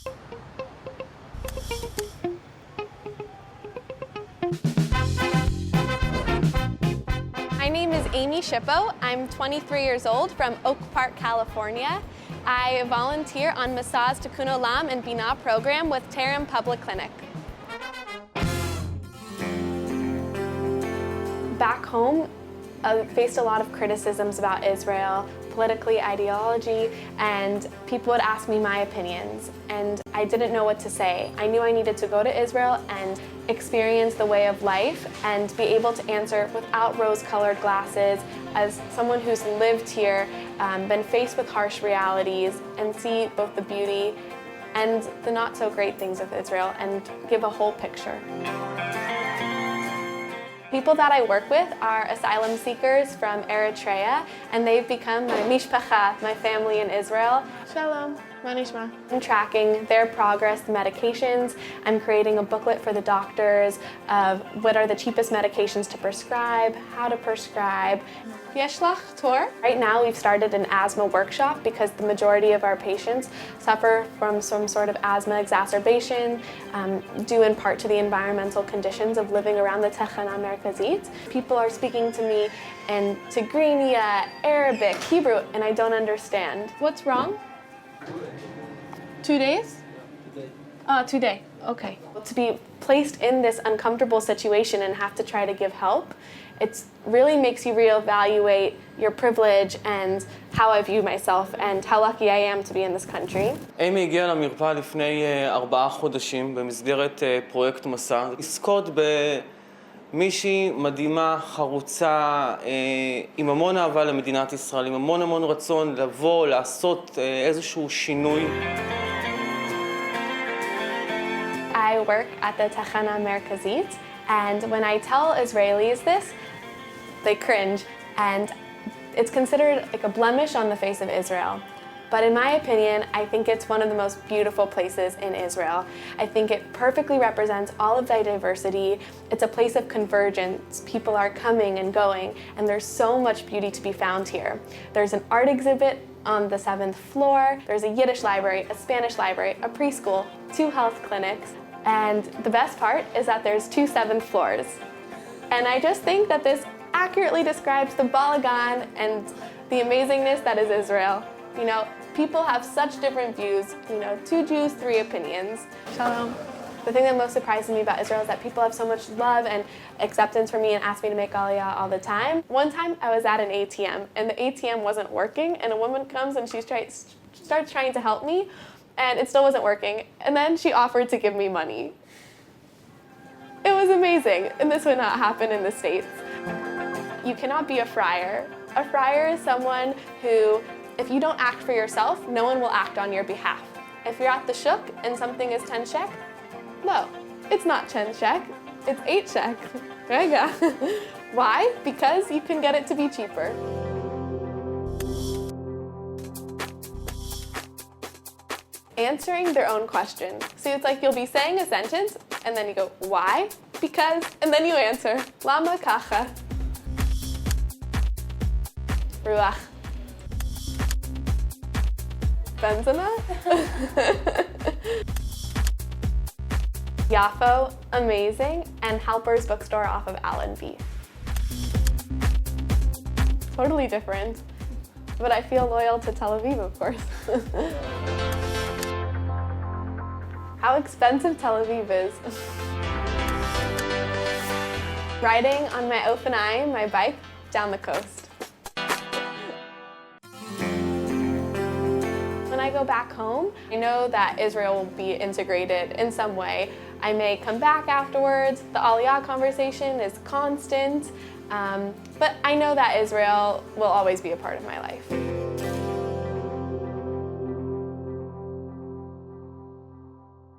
My name is Amy Shippo. I'm 23 years old from Oak Park, California. I volunteer on Masa's Tikkun Olam and Binah program with Terem Public Clinic. Back home, I faced a lot of criticisms about Israel, politically, ideology, and people would ask me my opinions, and I didn't know what to say. I knew I needed to go to Israel and experience the way of life and be able to answer without rose-colored glasses as someone who's lived here, been faced with harsh realities, and see both the beauty and the not-so-great things of Israel and give a whole picture. People that I work with are asylum seekers from Eritrea, and they've become my mishpacha, my family in Israel. Shalom, ma nishma. I'm tracking their progress, the medications. I'm creating a booklet for the doctors of what are the cheapest medications to prescribe, how to prescribe. Yesh lach tor. Right now we've started an asthma workshop because the majority of our patients suffer from some sort of asthma exacerbation, due in part to the environmental conditions of living around the Techana Merkazit. People are speaking to me in Tigrinya, Arabic, Hebrew, and I don't understand. What's wrong? 2 days? Today. Okay. To be placed in this uncomfortable situation and have to try to give help, it really makes you reevaluate your privilege and how I view myself and how lucky I am to be in this country. אימי הגיעה למרפאה לפני 4 חודשים במסגרת פרויקט מסע. לזכות במישהי מדהימה, חרוצה, עם המון אהבה למדינת ישראל, עם המון רצון לבוא, לעשות איזשהו שינוי. I work at the Techana Merkazit, and when I tell Israelis this, they cringe, and it's considered like a blemish on the face of Israel. But in my opinion, I think it's one of the most beautiful places in Israel. I think it perfectly represents all of the diversity. It's a place of convergence. People are coming and going, and there's so much beauty to be found here. There's an art exhibit on the 7th floor. There's a Yiddish library, a Spanish library, a preschool, 2 health clinics, and the best part is that there's 2 7th floors. And I just think that this accurately describes the balagan and the amazingness that is Israel. You know, people have such different views, 2 Jews, 3 opinions. Shalom. The thing that most surprises me about Israel is that people have so much love and acceptance for me and ask me to make aliyah all the time. One time I was at an ATM and the ATM wasn't working, and a woman comes and she starts trying to help me, and it still wasn't working. And then she offered to give me money. It was amazing, and this would not happen in the States. You cannot be a friar. A friar is someone who, if you don't act for yourself, no one will act on your behalf. If you're at the shuk and something is 10 shek, no, it's not 10 shek, it's 8 shek. Rega. Why? Because you can get it to be cheaper. Answering their own question. So it's like you'll be saying a sentence, and then you go, why? Because, and then you answer, lama kacha. Ruach. Benzema? Yafo, amazing, and Halper's bookstore off of Allen V. Totally different, but I feel loyal to Tel Aviv, of course. How expensive Tel Aviv is. Riding on my Ofanai, my bike, down the coast. When I go back home, I know that Israel will be integrated in some way. I may come back afterwards. The Aliyah conversation is constant, but I know that Israel will always be a part of my life.